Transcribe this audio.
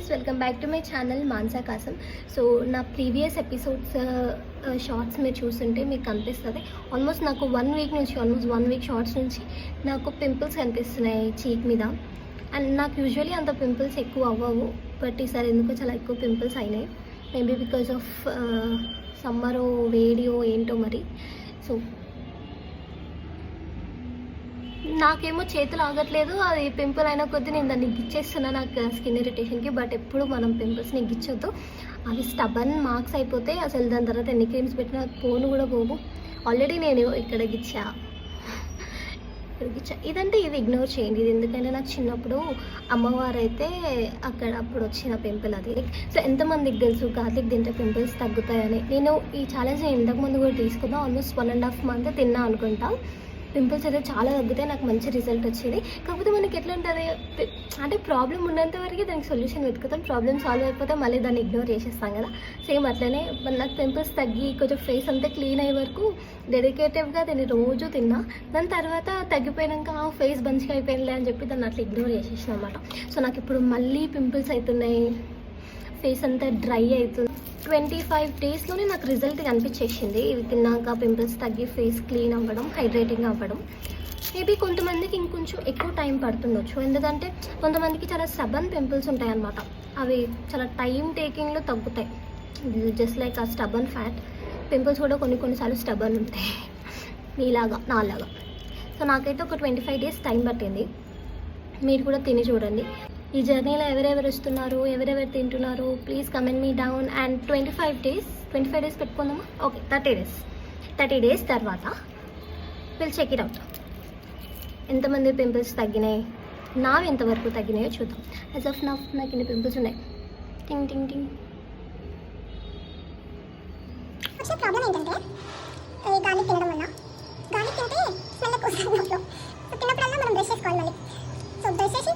Guys, welcome back to my channel మాన్సా కాసం. So నా ప్రీవియస్ ఎపిసోడ్స్ షార్ట్స్ మీరు చూస్తుంటే మీకు కనిపిస్తుంది. ఆల్మోస్ట్ నాకు 1 వీక్ నుంచి షార్ట్స్ నుంచి నాకు పింపుల్స్ కనిపిస్తున్నాయి చీక్ మీద. అండ్ నాకు యూజువలీ అంత పింపుల్స్ ఎక్కువ అవ్వవు, బట్ ఈసారి ఎందుకో చాలా ఎక్కువ పింపుల్స్ అయినాయి. మేబీ బికాజ్ ఆఫ్ సమ్మరో వేడియో ఏంటో మరి. సో నాకేమో చేతులు ఆగట్లేదు, అది పింపుల్ అయిన కొద్దీ నేను దాన్ని గిచ్చేస్తున్నా నాకు స్కిన్ ఇరిటేషన్కి. బట్ ఎప్పుడు మనం పింపుల్స్ని గిచ్చొద్దు, అవి స్టబన్ మార్క్స్ అయిపోతే అసలు దాని తర్వాత ఎన్ని క్రీమ్స్ పెట్టినా పోను కూడా పోవు. ఆల్రెడీ నేను ఇక్కడ గిచ్చా. ఇదంటే ఇది ఇగ్నోర్ చేయండి, ఇది ఎందుకంటే నాకు చిన్నప్పుడు అమ్మవారు అయితే అప్పుడు వచ్చిన పింపుల్ అది. సో ఎంతమందికి తెలుసు గార్లిక్ తింటే పింపుల్స్ తగ్గుతాయని. నేను ఈ ఛాలెంజ్ ఇంతకుముందు కూడా తీసుకున్నా, ఆల్మోస్ట్ 1.5 month తిన్నా అనుకుంటా. పింపుల్స్ అయితే చాలా తగ్గుతాయి, నాకు మంచి రిజల్ట్ వచ్చింది. కాకపోతే మనకి ఎట్లా ఉంటుంది అంటే ప్రాబ్లం ఉన్నంత వరకు దానికి సొల్యూషన్ వెతుకుతాం, ప్రాబ్లమ్ సాల్వ్ అయిపోతే మళ్ళీ దాన్ని ఇగ్నోర్ చేసేస్తాం కదా. సేమ్ అట్లనే నాకు పింపుల్స్ తగ్గి కొంచెం ఫేస్ అంతా క్లీన్ అయ్యే వరకు డెడికేటివ్గా దాన్ని రోజు తిన్నా. దాని తర్వాత తగ్గిపోయాక ఫేస్ మంచిగా అయిపోయిందిలే అని చెప్పి దాన్ని అట్లా ఇగ్నోర్ చేసేసిన అనమాట. సో నాకు ఇప్పుడు మళ్ళీ పింపుల్స్ అవుతున్నాయి, ఫేస్ అంతా డ్రై అవుతుంది. 25 daysలోనే నాకు రిజల్ట్ కనిపించేసింది. ఇవి తిన్నాక పింపుల్స్ తగ్గి ఫేస్ క్లీన్ అవ్వడం, హైడ్రేటింగ్ అవ్వడం. మేబీ కొంతమందికి ఇంకొంచెం ఎక్కువ టైం పడుతుండొచ్చు, ఎందుకంటే కొంతమందికి చాలా స్టబన్ పింపుల్స్ ఉంటాయి అన్నమాట. అవి చాలా టైం టేకింగ్లో తగ్గుతాయి. జస్ట్ లైక్ ఆ స్టబన్ ఫ్యాట్ పింపుల్స్ కూడా కొన్నిసార్లు స్టబన్ ఉంటాయి, నీలాగా నాలాగా. సో నాకైతే ఒక 25 days టైం పట్టింది. మీరు కూడా తిని చూడండి. ఈ జర్నీలో ఎవరెవరు వస్తున్నారు, ఎవరెవరు తింటున్నారు, please comment me down. And 25 days పెట్టుకుందామా? ఓకే, 30 days తర్వాత విల్ చెక్ ఇట్ అవుట్. ఎంతమంది పింపుల్స్ తగ్గినాయి, నావి ఎంతవరకు తగ్గినాయో చూద్దాం. యాజ్ ఆఫ్ నాకు ఇన్ని పింపుల్స్ ఉన్నాయి. టింగ్ టింగ్ టింగ్. వచ్చే ప్రాబ్లం ఏంటంటే గార్లిక్ తినడం వల్ల, గార్లిక్ తింటే స్మెల్ ఎక్కువ వస్తుంది నోట్లో. సో తిన్నప్పుడల్లా మనం బ్రష్ చేసుకోవాలి మళ్ళీ. సో బ్రష్ చేసి